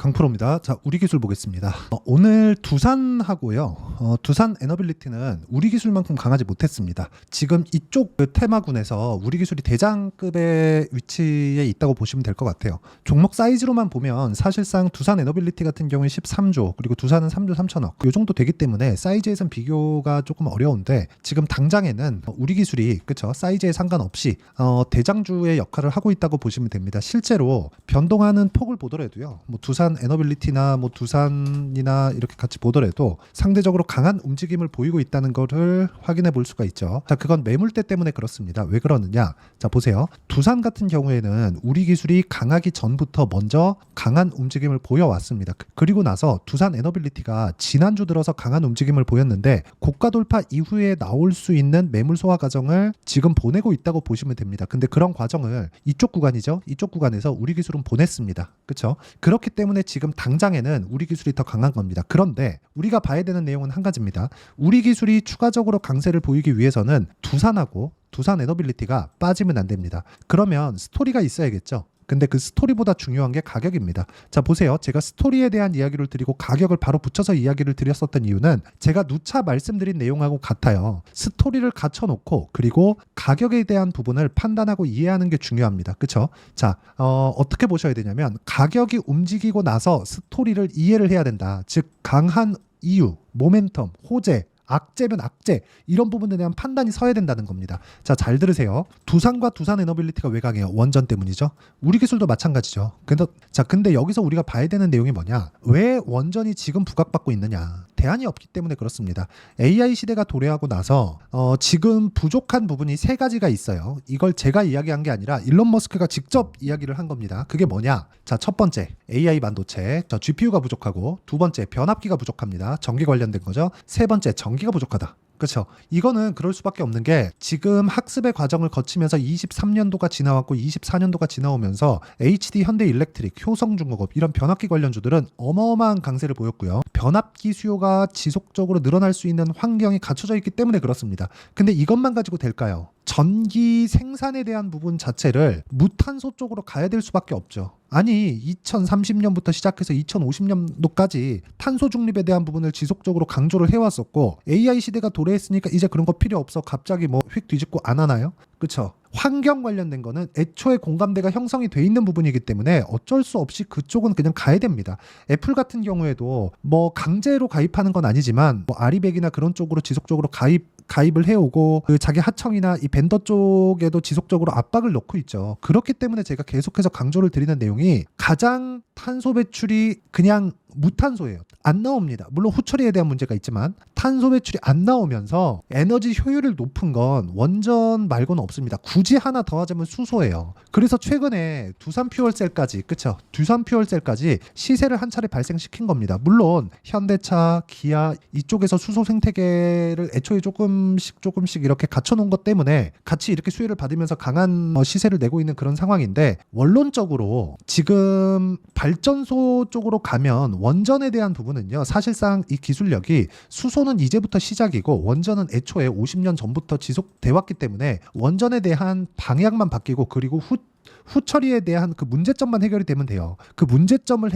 강프로입니다. 자, 우리 기술 보겠습니다. 오늘 두산하고요. 두산 에너빌리티는 우리 기술만큼 강하지 못했습니다. 지금 이쪽 그 테마군에서 우리 기술이 대장급의 위치에 있다고 보시면 될 것 같아요. 종목 사이즈로만 보면 사실상 두산 에너빌리티 같은 경우에 13조, 그리고 두산은 3조 3천억 이 정도 되기 때문에 사이즈에선 비교가 조금 어려운데, 지금 당장에는 우리 기술이 그쵸 사이즈에 상관없이 대장주의 역할을 하고 있다고 보시면 됩니다. 실제로 변동하는 폭을 보더라도요, 뭐 두산 에너빌리티나 뭐 두산이나 이렇게 같이 보더라도 상대적으로 강한 움직임을 보이고 있다는 것을 확인해 볼 수가 있죠. 자, 그건 매물대 때문에 그렇습니다. 왜 그러느냐? 자, 보세요. 두산 같은 경우에는 우리 기술이 강하기 전부터 먼저 강한 움직임을 보여왔습니다. 그리고 나서 두산 에너빌리티가 지난주 들어서 강한 움직임을 보였는데, 고가 돌파 이후에 나올 수 있는 매물 소화 과정을 지금 보내고 있다고 보시면 됩니다. 근데 그런 과정을 이쪽 구간이죠. 이쪽 구간에서 우리 기술은 보냈습니다. 그렇죠? 그렇기 때문에 지금 당장에는 우리 기술이 더 강한 겁니다. 그런데 우리가 봐야 되는 내용은 한 가지입니다. 우리 기술이 추가적으로 강세를 보이기 위해서는 두산하고 두산 에너빌리티가 빠지면 안 됩니다. 그러면 스토리가 있어야겠죠. 근데 그 스토리보다 중요한 게 가격입니다. 자, 보세요. 제가 스토리에 대한 이야기를 드리고 가격을 바로 붙여서 이야기를 드렸었던 이유는 제가 누차 말씀드린 내용하고 같아요. 스토리를 갖춰놓고 그리고 가격에 대한 부분을 판단하고 이해하는 게 중요합니다. 그렇죠? 자, 어떻게 보셔야 되냐면, 가격이 움직이고 나서 스토리를 이해를 해야 된다. 즉 강한 이유, 모멘텀, 호재, 악재면 악재, 이런 부분에 대한 판단이 서야 된다는 겁니다. 자, 잘 들으세요. 두산과 두산 에너빌리티가 왜 강해요? 원전 때문이죠. 우리 기술도 마찬가지죠. 근데 여기서 우리가 봐야 되는 내용이 뭐냐? 왜 원전이 지금 부각받고 있느냐? 대안이 없기 때문에 그렇습니다. AI 시대가 도래하고 나서 지금 부족한 부분이 세 가지가 있어요. 이걸 제가 이야기한 게 아니라 일론 머스크가 직접 이야기를 한 겁니다. 그게 뭐냐? 자, 첫 번째 AI 반도체, GPU가 부족하고, 두 번째 변압기가 부족합니다. 전기 관련된 거죠. 세 번째 전기가 부족하다. 그렇죠. 이거는 그럴 수밖에 없는 게, 지금 학습의 과정을 거치면서 23년도가 지나왔고 24년도가 지나오면서 HD 현대일렉트릭, 효성중공업 이런 변압기 관련주들은 어마어마한 강세를 보였고요. 변압기 수요가 지속적으로 늘어날 수 있는 환경이 갖춰져 있기 때문에 그렇습니다. 근데 이것만 가지고 될까요? 전기 생산에 대한 부분 자체를 무탄소 쪽으로 가야 될 수밖에 없죠. 아니, 2030년부터 시작해서 2050년도까지 탄소 중립에 대한 부분을 지속적으로 강조를 해왔었고, AI 시대가 도래했으니까 이제 그런 거 필요 없어 갑자기 뭐 휙 뒤집고 안 하나요? 그쵸? 환경 관련된 거는 애초에 공감대가 형성이 돼 있는 부분이기 때문에 어쩔 수 없이 그쪽은 그냥 가야 됩니다. 애플 같은 경우에도 뭐 강제로 가입하는 건 아니지만 뭐 아리백이나 그런 쪽으로 지속적으로 가입을 해오고, 그 자기 하청이나 이 벤더 쪽에도 지속적으로 압박을 넣고 있죠. 그렇기 때문에 제가 계속해서 강조를 드리는 내용이, 가장 탄소 배출이 그냥 무탄소예요. 안 나옵니다. 물론 후처리에 대한 문제가 있지만 탄소 배출이 안 나오면서 에너지 효율이 높은 건 원전 말고는 없습니다. 굳이 하나 더 하자면 수소예요. 그래서 최근에 두산 퓨얼셀까지, 그쵸? 두산 퓨얼셀까지 시세를 한 차례 발생시킨 겁니다. 물론 현대차, 기아 이쪽에서 수소 생태계를 애초에 조금씩 이렇게 갖춰놓은 것 때문에 같이 이렇게 수혜를 받으면서 강한 시세를 내고 있는 그런 상황인데, 원론적으로 지금 발전소 쪽으로 가면 원전에 대한 부분은요, 사실상 이 기술력이, 수소는 이제부터 시작이고 원전은 애초에 50년 전부터 지속돼 왔기 때문에 원전에 대한 방향만 바뀌고, 그리고 후처리에 대한 그 문제점만 해결이 되면 돼요. 그 문제점을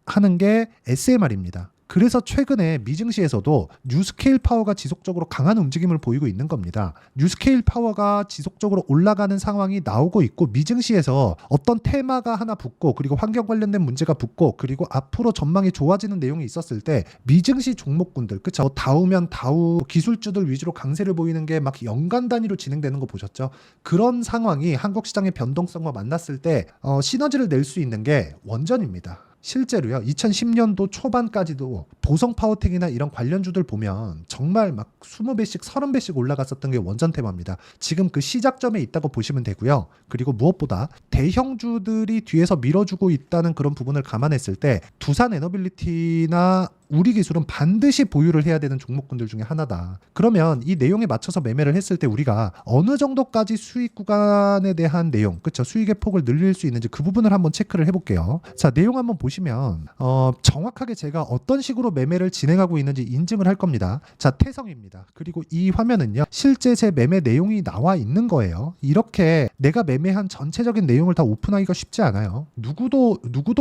하는 게 SMR입니다. 그래서 최근에 미증시에서도 뉴스케일 파워가 지속적으로 강한 움직임을 보이고 있는 겁니다. 뉴스케일 파워가 지속적으로 올라가는 상황이 나오고 있고, 미증시에서 어떤 테마가 하나 붙고, 그리고 환경 관련된 문제가 붙고, 그리고 앞으로 전망이 좋아지는 내용이 있었을 때 미증시 종목군들, 그쵸? 다우면 다우 기술주들 위주로 강세를 보이는 게 막 연간 단위로 진행되는 거 보셨죠? 그런 상황이 한국 시장의 변동성과 만났을 때 시너지를 낼 수 있는 게 원전입니다. 실제로요, 2010년도 초반까지도 보성 파워텍이나 이런 관련주들 보면 정말 막 20배씩 30배씩 올라갔었던 게 원전 테마입니다. 지금 그 시작점에 있다고 보시면 되고요. 그리고 무엇보다 대형주들이 뒤에서 밀어주고 있다는 그런 부분을 감안했을 때 두산 에너빌리티나 우리 기술은 반드시 보유를 해야 되는 종목군들 중에 하나다. 그러면 이 내용에 맞춰서 매매를 했을 때 우리가 어느 정도까지 수익 구간에 대한 내용, 그쵸? 수익의 폭을 늘릴 수 있는지 그 부분을 한번 체크를 해볼게요. 자, 내용 한번 보시면 정확하게 제가 어떤 식으로 매매를 진행하고 있는지 인증을 할 겁니다. 자, 태성입니다. 그리고 이 화면은요, 실제 제 매매 내용이 나와 있는 거예요. 이렇게 내가 매매한 전체적인 내용을 다 오픈하기가 쉽지 않아요. 누구도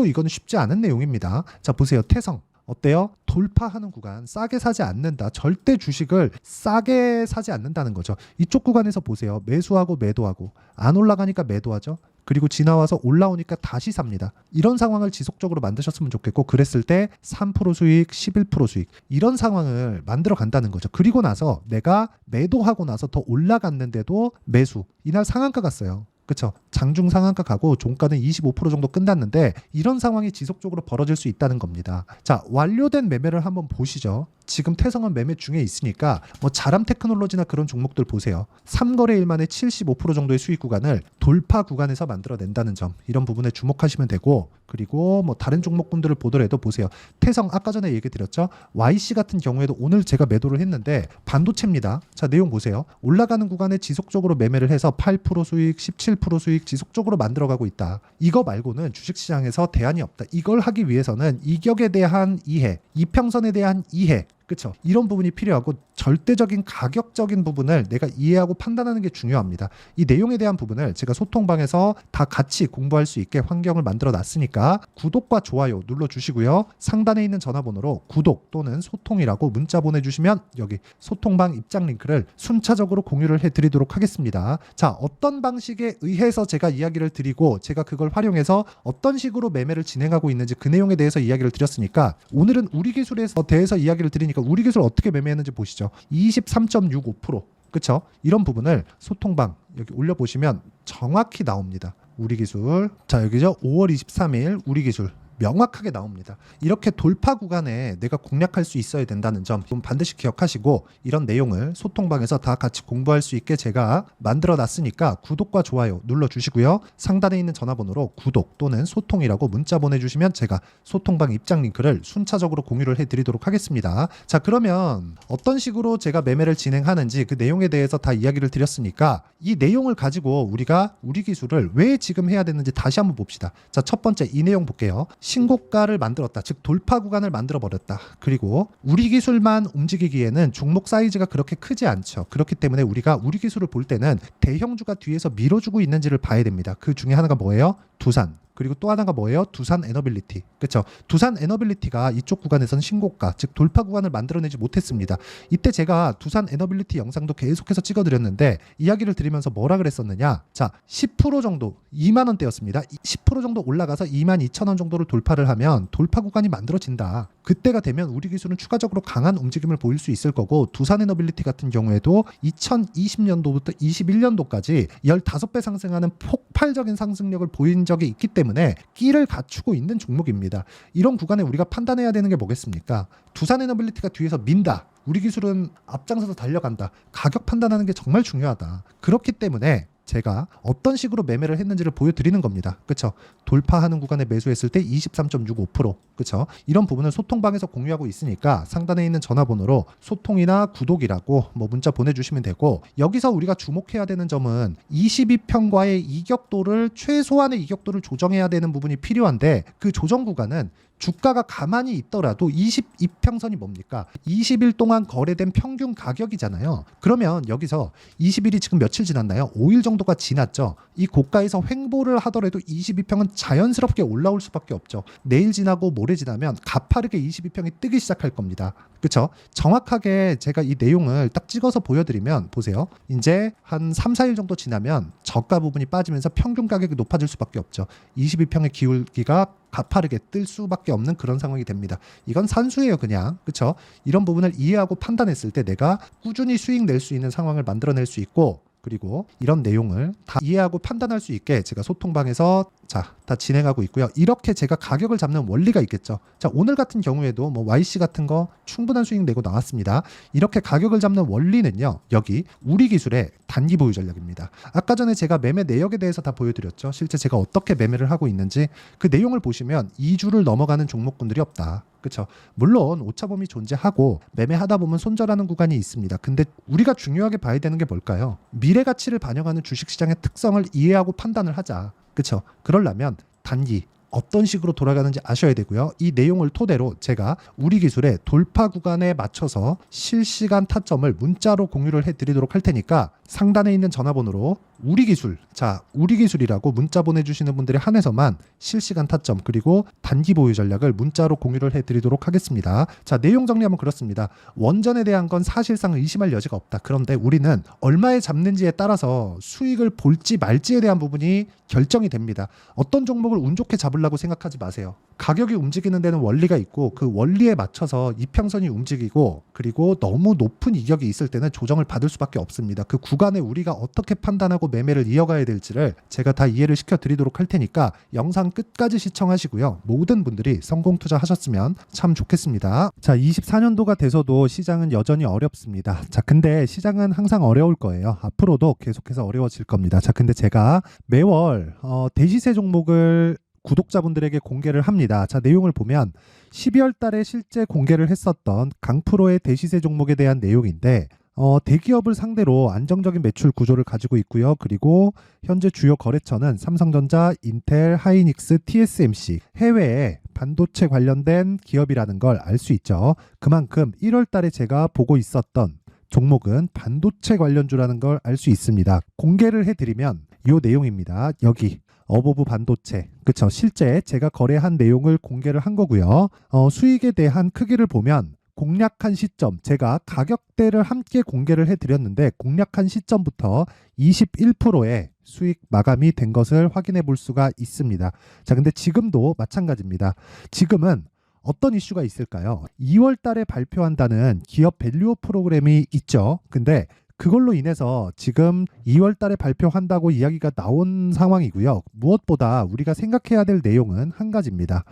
이거는 쉽지 않은 내용입니다. 자, 보세요. 태성. 어때요? 돌파하는 구간, 싸게 사지 않는다. 절대 주식을 싸게 사지 않는다는 거죠. 이쪽 구간에서 보세요. 매수하고 매도하고, 안 올라가니까 매도하죠. 그리고 지나와서 올라오니까 다시 삽니다. 이런 상황을 지속적으로 만드셨으면 좋겠고, 그랬을 때 3% 수익, 11% 수익, 이런 상황을 만들어 간다는 거죠. 그리고 나서 내가 매도하고 나서 더 올라갔는데도 매수, 이날 상한가 갔어요. 그쵸? 장중 상한가 가고 종가는 25% 정도 끝났는데, 이런 상황이 지속적으로 벌어질 수 있다는 겁니다. 자, 완료된 매매를 한번 보시죠. 지금 태성은 매매 중에 있으니까 뭐 자람 테크놀로지나 그런 종목들 보세요. 3거래일 만에 75% 정도의 수익 구간을 돌파 구간에서 만들어낸다는 점, 이런 부분에 주목하시면 되고, 그리고 뭐 다른 종목군들을 보더라도 보세요. 태성 아까 전에 얘기 드렸죠. YC 같은 경우에도 오늘 제가 매도를 했는데 반도체입니다. 자, 내용 보세요. 올라가는 구간에 지속적으로 매매를 해서 8% 수익, 17% 수익 지속적으로 만들어가고 있다. 이거 말고는 주식시장에서 대안이 없다. 이걸 하기 위해서는 이격에 대한 이해, 이평선에 대한 이해, 그렇죠? 이런 부분이 필요하고, 절대적인 가격적인 부분을 내가 이해하고 판단하는 게 중요합니다. 이 내용에 대한 부분을 제가 소통방에서 다 같이 공부할 수 있게 환경을 만들어 놨으니까 구독과 좋아요 눌러주시고요. 상단에 있는 전화번호로 구독 또는 소통이라고 문자 보내주시면 여기 소통방 입장 링크를 순차적으로 공유를 해드리도록 하겠습니다. 자, 어떤 방식에 의해서 제가 이야기를 드리고, 제가 그걸 활용해서 어떤 식으로 매매를 진행하고 있는지 그 내용에 대해서 이야기를 드렸으니까, 오늘은 우리 기술에 대해서 이야기를 드리니까 우리 기술 어떻게 매매했는지 보시죠. 23.65%, 그쵸? 이런 부분을 소통방 여기 올려보시면 정확히 나옵니다. 우리 기술. 자, 여기죠. 5월 23일 우리 기술 명확하게 나옵니다. 이렇게 돌파 구간에 내가 공략할 수 있어야 된다는 점 반드시 기억하시고, 이런 내용을 소통방에서 다 같이 공부할 수 있게 제가 만들어 놨으니까 구독과 좋아요 눌러주시고요. 상단에 있는 전화번호로 구독 또는 소통이라고 문자 보내주시면 제가 소통방 입장 링크를 순차적으로 공유를 해드리도록 하겠습니다. 자, 그러면 어떤 식으로 제가 매매를 진행하는지 그 내용에 대해서 다 이야기를 드렸으니까, 이 내용을 가지고 우리가 우리 기술을 왜 지금 해야 되는지 다시 한번 봅시다. 자, 첫 번째 이 내용 볼게요. 신고가를 만들었다. 즉 돌파 구간을 만들어 버렸다. 그리고 우리 기술만 움직이기에는 종목 사이즈가 그렇게 크지 않죠. 그렇기 때문에 우리가 우리 기술을 볼 때는 대형주가 뒤에서 밀어주고 있는지를 봐야 됩니다. 그 중에 하나가 뭐예요? 두산. 그리고 또 하나가 뭐예요? 두산 에너빌리티. 그렇죠? 두산 에너빌리티가 이쪽 구간에서는 신고가, 즉 돌파 구간을 만들어내지 못했습니다. 이때 제가 두산 에너빌리티 영상도 계속해서 찍어드렸는데, 이야기를 드리면서 뭐라 그랬었느냐. 자, 10% 정도, 2만 원대였습니다. 10% 정도 올라가서 22,000원 정도를 돌파를 하면 돌파 구간이 만들어진다. 그때가 되면 우리 기술은 추가적으로 강한 움직임을 보일 수 있을 거고, 두산 에너빌리티 같은 경우에도 2020년도부터 21년도까지 15배 상승하는 폭발적인 상승력을 보인 적이 있기 때문에 끼를 갖추고 있는 종목입니다. 이런 구간에 우리가 판단해야 되는 게 뭐겠습니까? 두산 에너빌리티가 뒤에서 민다. 우리 기술은 앞장서서 달려간다. 가격 판단하는 게 정말 중요하다. 그렇기 때문에 제가 어떤 식으로 매매를 했는지를 보여드리는 겁니다. 그렇죠? 돌파하는 구간에 매수했을 때 23.65%, 그렇죠? 이런 부분을 소통방에서 공유하고 있으니까 상단에 있는 전화번호로 소통이나 구독이라고 뭐 문자 보내주시면 되고, 여기서 우리가 주목해야 되는 점은 22평과의 이격도를, 최소한의 이격도를 조정해야 되는 부분이 필요한데, 그 조정 구간은 주가가 가만히 있더라도 22평선이 뭡니까? 20일 동안 거래된 평균 가격이잖아요. 그러면 여기서 20일이 지금 며칠 지났나요? 5일 정도가 지났죠. 이 고가에서 횡보를 하더라도 22평은 자연스럽게 올라올 수밖에 없죠. 내일 지나고 모레 지나면 가파르게 22평이 뜨기 시작할 겁니다. 그렇죠? 정확하게 제가 이 내용을 딱 찍어서 보여드리면 보세요. 이제 한 3, 4일 정도 지나면 저가 부분이 빠지면서 평균 가격이 높아질 수밖에 없죠. 22평의 기울기가 가파르게 뜰 수밖에 없는 그런 상황이 됩니다. 이건 산수예요, 그냥. 그렇죠? 이런 부분을 이해하고 판단했을 때 내가 꾸준히 수익 낼 수 있는 상황을 만들어낼 수 있고, 그리고 이런 내용을 다 이해하고 판단할 수 있게 제가 소통방에서 다 진행하고 있고요. 이렇게 제가 가격을 잡는 원리가 있겠죠. 자, 오늘 같은 경우에도 뭐 YC 같은 거 충분한 수익 내고 나왔습니다. 이렇게 가격을 잡는 원리는요, 여기 우리 기술의 단기 보유 전략입니다. 아까 전에 제가 매매 내역에 대해서 다 보여드렸죠. 실제 제가 어떻게 매매를 하고 있는지 그 내용을 보시면 2주를 넘어가는 종목군들이 없다. 그렇죠? 물론 오차범위 존재하고 매매하다 보면 손절하는 구간이 있습니다. 근데 우리가 중요하게 봐야 되는 게 뭘까요? 미래 가치를 반영하는 주식시장의 특성을 이해하고 판단을 하자. 그렇죠? 그러려면 단기 어떤 식으로 돌아가는지 아셔야 되고요. 이 내용을 토대로 제가 우리 기술의 돌파 구간에 맞춰서 실시간 타점을 문자로 공유를 해드리도록 할 테니까 상단에 있는 전화번호로 우리 기술이라고 문자 보내주시는 분들에 한해서만 실시간 타점 그리고 단기 보유 전략을 문자로 공유를 해드리도록 하겠습니다. 자, 내용 정리하면 그렇습니다. 원전에 대한 건 사실상 의심할 여지가 없다. 그런데 우리는 얼마에 잡는지에 따라서 수익을 볼지 말지에 대한 부분이 결정이 됩니다. 어떤 종목을 운 좋게 잡으려고 생각하지 마세요. 가격이 움직이는 데는 원리가 있고 그 원리에 맞춰서 이평선이 움직이고 그리고 너무 높은 이격이 있을 때는 조정을 받을 수밖에 없습니다. 그 구간에 우리가 어떻게 판단하고 매매를 이어가야 될지를 제가 다 이해를 시켜드리도록 할 테니까 영상 끝까지 시청하시고요. 모든 분들이 성공 투자하셨으면 참 좋겠습니다. 자, 24년도가 돼서도 시장은 여전히 어렵습니다. 자, 근데 시장은 항상 어려울 거예요. 앞으로도 계속해서 어려워질 겁니다. 자, 근데 제가 매월 대시세 종목을 구독자분들에게 공개를 합니다. 자, 내용을 보면 12월 달에 실제 공개를 했었던 강프로의 대시세 종목에 대한 내용인데 대기업을 상대로 안정적인 매출 구조를 가지고 있고요. 그리고 현재 주요 거래처는 삼성전자, 인텔, 하이닉스, TSMC, 해외에 반도체 관련된 기업이라는 걸 알 수 있죠. 그만큼 1월 달에 제가 보고 있었던 종목은 반도체 관련주라는 걸 알 수 있습니다. 공개를 해드리면 이 내용입니다. 여기 어보브 반도체, 그쵸? 실제 제가 거래한 내용을 공개를 한 거고요. 수익에 대한 크기를 보면 공략한 시점, 제가 가격대를 함께 공개를 해드렸는데 공략한 시점부터 21%의 수익 마감이 된 것을 확인해 볼 수가 있습니다. 자, 근데 지금도 마찬가지입니다. 지금은 어떤 이슈가 있을까요? 2월 달에 발표한다는 기업 밸류업 프로그램이 있죠. 근데 그걸로 인해서 지금 2월 달에 발표한다고 이야기가 나온 상황이고요. 무엇보다 우리가 생각해야 될 내용은 한 가지입니다.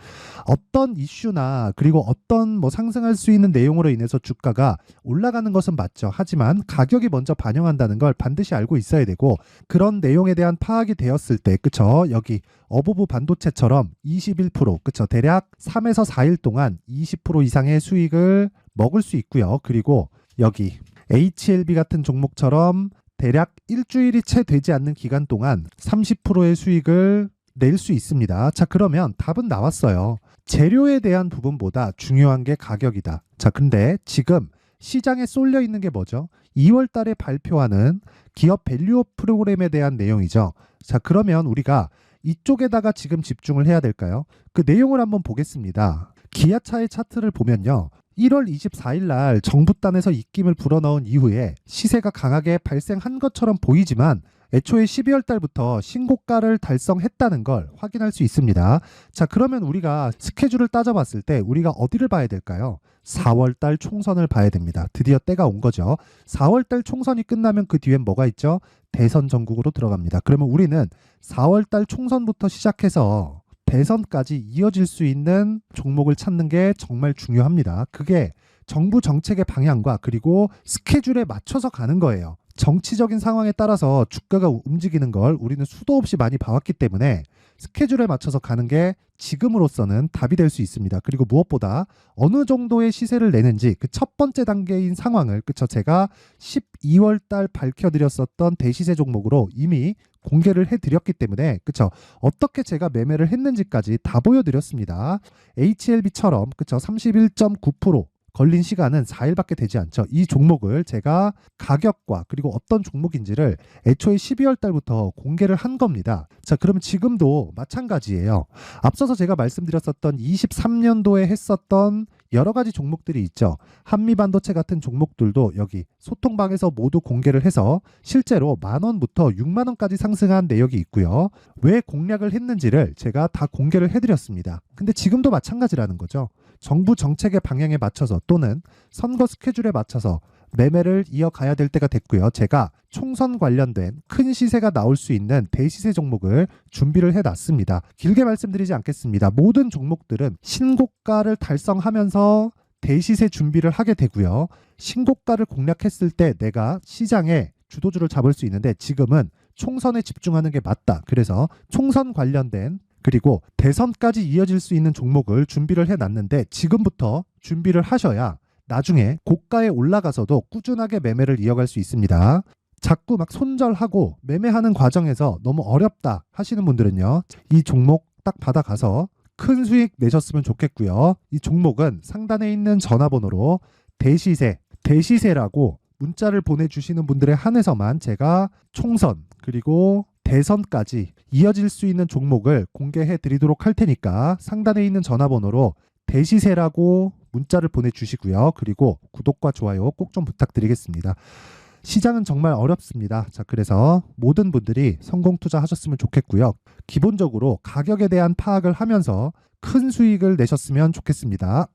어떤 이슈나 그리고 어떤 상승할 수 있는 내용으로 인해서 주가가 올라가는 것은 맞죠. 하지만 가격이 먼저 반영한다는 걸 반드시 알고 있어야 되고 그런 내용에 대한 파악이 되었을 때 그쵸? 여기 어보브 반도체처럼 21% 그쵸? 대략 3에서 4일 동안 20% 이상의 수익을 먹을 수 있고요. 그리고 여기 HLB 같은 종목처럼 대략 일주일이 채 되지 않는 기간 동안 30%의 수익을 낼 수 있습니다. 자, 그러면 답은 나왔어요. 재료에 대한 부분보다 중요한 게 가격이다. 자, 근데 지금 시장에 쏠려 있는 게 뭐죠? 2월 달에 발표하는 기업 밸류업 프로그램에 대한 내용이죠. 자, 그러면 우리가 이쪽에다가 지금 집중을 해야 될까요? 그 내용을 한번 보겠습니다. 기아차의 차트를 보면요. 1월 24일 날 정부단에서 입김을 불어넣은 이후에 시세가 강하게 발생한 것처럼 보이지만 애초에 12월 달부터 신고가를 달성했다는 걸 확인할 수 있습니다. 자, 그러면 우리가 스케줄을 따져봤을 때 우리가 어디를 봐야 될까요? 4월 달 총선을 봐야 됩니다. 드디어 때가 온 거죠. 4월 달 총선이 끝나면 그 뒤엔 뭐가 있죠? 대선 전국으로 들어갑니다. 그러면 우리는 4월 달 총선부터 시작해서 대선까지 이어질 수 있는 종목을 찾는 게 정말 중요합니다. 그게 정부 정책의 방향과 그리고 스케줄에 맞춰서 가는 거예요. 정치적인 상황에 따라서 주가가 움직이는 걸 우리는 수도 없이 많이 봐왔기 때문에 스케줄에 맞춰서 가는 게 지금으로서는 답이 될 수 있습니다. 그리고 무엇보다 어느 정도의 시세를 내는지 그 첫 번째 단계인 상황을 그쵸? 제가 12월 달 밝혀드렸었던 대시세 종목으로 이미 공개를 해드렸기 때문에 그쵸? 어떻게 제가 매매를 했는지까지 다 보여드렸습니다. HLB처럼 그쵸? 31.9% 걸린 시간은 4일밖에 되지 않죠. 이 종목을 제가 가격과 그리고 어떤 종목인지를 애초에 12월 달부터 공개를 한 겁니다. 자, 그러면 지금도 마찬가지예요. 앞서서 제가 말씀드렸었던 23년도에 했었던 여러 가지 종목들이 있죠. 한미반도체 같은 종목들도 여기 소통방에서 모두 공개를 해서 실제로 10,000원부터 60,000원까지 상승한 내역이 있고요. 왜 공략을 했는지를 제가 다 공개를 해드렸습니다. 근데 지금도 마찬가지라는 거죠. 정부 정책의 방향에 맞춰서 또는 선거 스케줄에 맞춰서 매매를 이어가야 될 때가 됐고요. 제가 총선 관련된 큰 시세가 나올 수 있는 대시세 종목을 준비를 해놨습니다. 길게 말씀드리지 않겠습니다. 모든 종목들은 신고가를 달성하면서 대시세 준비를 하게 되고요. 신고가를 공략했을 때 내가 시장에 주도주를 잡을 수 있는데 지금은 총선에 집중하는 게 맞다. 그래서 총선 관련된 그리고 대선까지 이어질 수 있는 종목을 준비를 해놨는데 지금부터 준비를 하셔야 나중에 고가에 올라가서도 꾸준하게 매매를 이어갈 수 있습니다. 자꾸 막 손절하고 매매하는 과정에서 너무 어렵다 하시는 분들은요. 이 종목 딱 받아가서 큰 수익 내셨으면 좋겠고요. 이 종목은 상단에 있는 전화번호로 대시세라고 문자를 보내주시는 분들에 한해서만 제가 총선 그리고 대선까지 이어질 수 있는 종목을 공개해 드리도록 할 테니까 상단에 있는 전화번호로 대시세라고 문자를 보내주시고요. 그리고 구독과 좋아요 꼭 좀 부탁드리겠습니다. 시장은 정말 어렵습니다. 자, 그래서 모든 분들이 성공 투자하셨으면 좋겠고요. 기본적으로 가격에 대한 파악을 하면서 큰 수익을 내셨으면 좋겠습니다.